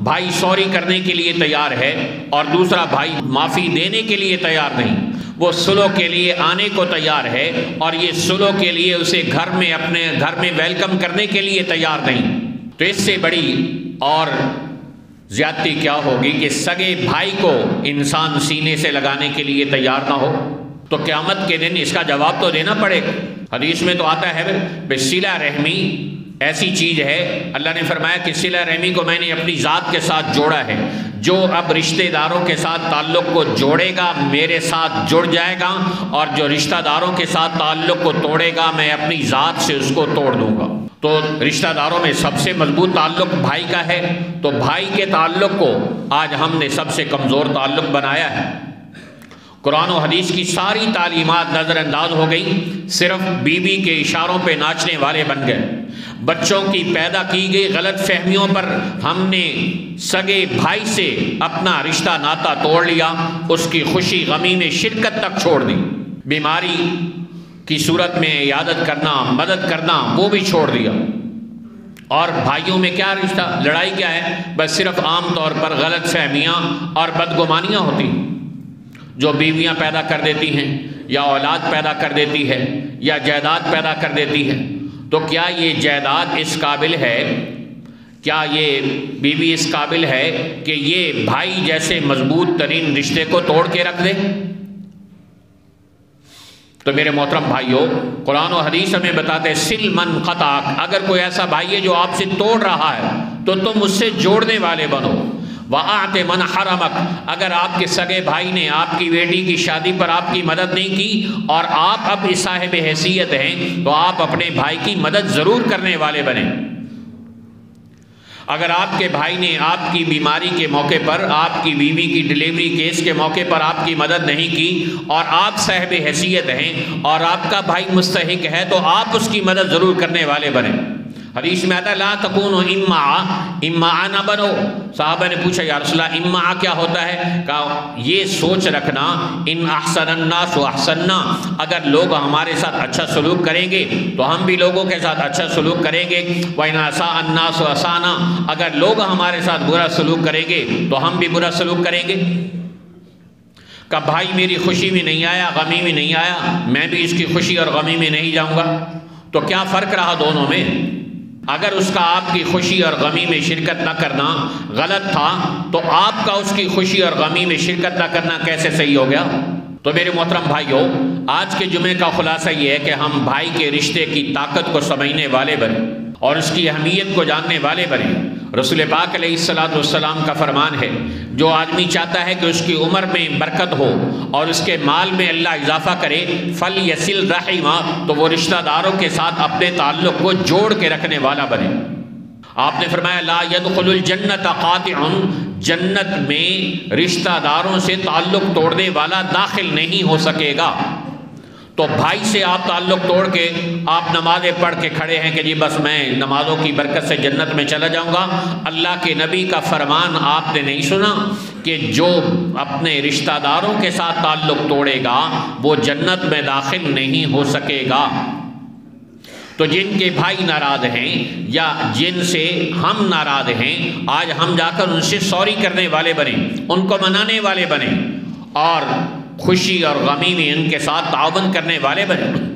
بھائی سوری کرنے کے لیے تیار ہے اور دوسرا بھائی معافی دینے کے لیے تیار نہیں، وہ صلح کے لیے آنے کو تیار ہے اور یہ صلح کے لیے اسے اپنے گھر میں ویلکم کرنے کے لیے تیار نہیں، تو اس سے بڑی اور زیادتی کیا ہوگی کہ سگے بھائی کو انسان سینے سے لگانے کے لیے تیار نہ ہو؟ تو قیامت کے دن اس کا جواب تو دینا پڑے گا۔ حدیث میں تو آتا ہے صلہ رحمی ایسی چیز ہے، اللہ نے فرمایا کہ صلہ رحمی کو میں نے اپنی ذات کے ساتھ جوڑا ہے، جو اب رشتہ داروں کے ساتھ تعلق کو جوڑے گا میرے ساتھ جڑ جائے گا، اور جو رشتہ داروں کے ساتھ تعلق کو توڑے گا میں اپنی ذات سے اس کو توڑ دوں گا۔ تو رشتہ داروں میں سب سے مضبوط تعلق بھائی کا ہے، تو بھائی کے تعلق کو آج ہم نے سب سے کمزور تعلق بنایا ہے۔ قرآن و حدیث کی ساری تعلیمات نظر انداز ہو گئی، صرف بیوی کے اشاروں پہ ناچنے والے بن گئے۔ بچوں کی پیدا کی گئی غلط فہمیوں پر ہم نے سگے بھائی سے اپنا رشتہ ناتا توڑ لیا، اس کی خوشی غمی میں شرکت تک چھوڑ دی، بیماری کی صورت میں عیادت کرنا، مدد کرنا وہ بھی چھوڑ دیا۔ اور بھائیوں میں کیا رشتہ، لڑائی کیا ہے؟ بس صرف عام طور پر غلط فہمیاں اور بدگمانیاں ہوتی ہیں، جو بیویاں پیدا کر دیتی ہیں یا اولاد پیدا کر دیتی ہے یا جائیداد پیدا کر دیتی ہے۔ تو کیا یہ جائیداد اس قابل ہے، کیا یہ بیوی اس قابل ہے کہ یہ بھائی جیسے مضبوط ترین رشتے کو توڑ کے رکھ دے؟ تو میرے محترم بھائیوں، قرآن و حدیث ہمیں بتاتے ہیں سل من قطعک، اگر کوئی ایسا بھائی ہے جو آپ سے توڑ رہا ہے تو تم اس سے جوڑنے والے بنو۔ وَأَعْتِ مَنْ حَرَمَكَ، اگر آپ کے سگے بھائی نے آپ کی بیٹی کی شادی پر آپ کی مدد نہیں کی اور آپ اب صاحب حیثیت ہیں تو آپ اپنے بھائی کی مدد ضرور کرنے والے بنیں۔ اگر آپ کے بھائی نے آپ کی بیماری کے موقع پر، آپ کی بیوی کی ڈیلیوری کیس کے موقع پر آپ کی مدد نہیں کی اور آپ صاحب حیثیت ہیں اور آپ کا بھائی مستحق ہے تو آپ اس کی مدد ضرور کرنے والے بنیں۔ حدیث میں آتا ہے لا تکونوا امعا نہ بنو۔ صحابہ نے پوچھا یا رسول اللہ امعا کیا ہوتا ہے؟ کہا یہ سوچ رکھنا ان احسن الناس احسننا، اگر لوگ ہمارے ساتھ اچھا سلوک کریں گے تو ہم بھی لوگوں کے ساتھ اچھا سلوک کریں گے، وَإِنْ أَسَاءَ النَّاسُ أَسَانَا، اگر لوگ ہمارے ساتھ برا سلوک کریں گے تو ہم بھی برا سلوک کریں گے۔ کہ بھائی میری خوشی میں نہیں آیا، غمی میں نہیں آیا، میں بھی اس کی خوشی اور غمی میں نہیں جاؤں گا۔ تو کیا فرق رہا دونوں میں؟ اگر اس کا آپ کی خوشی اور غمی میں شرکت نہ کرنا غلط تھا تو آپ کا اس کی خوشی اور غمی میں شرکت نہ کرنا کیسے صحیح ہو گیا؟ تو میرے محترم بھائیوں، آج کے جمعے کا خلاصہ یہ ہے کہ ہم بھائی کے رشتے کی طاقت کو سمجھنے والے بنیں اور اس کی اہمیت کو جاننے والے بنیں۔ رسول پاک علیہ السلام کا فرمان ہے جو آدمی چاہتا ہے کہ اس کی عمر میں برکت ہو اور اس کے مال میں اللہ اضافہ کرے فَلْيَصِلْ رَحِمَهُ، تو وہ رشتہ داروں کے ساتھ اپنے تعلق کو جوڑ کے رکھنے والا بنے۔ آپ نے فرمایا لا يدخل الجنة قاطع، جنت میں رشتہ داروں سے تعلق توڑنے والا داخل نہیں ہو سکے گا۔ تو بھائی سے آپ تعلق توڑ کے آپ نمازیں پڑھ کے کھڑے ہیں کہ جی بس میں نمازوں کی برکت سے جنت میں چلا جاؤں گا، اللہ کے نبی کا فرمان آپ نے نہیں سنا کہ جو اپنے رشتہ داروں کے ساتھ تعلق توڑے گا وہ جنت میں داخل نہیں ہو سکے گا۔ تو جن کے بھائی ناراض ہیں یا جن سے ہم ناراض ہیں، آج ہم جا کر ان سے سوری کرنے والے بنیں، ان کو منانے والے بنیں اور خوشی اور غمی میں ان کے ساتھ تعاون کرنے والے بنیں۔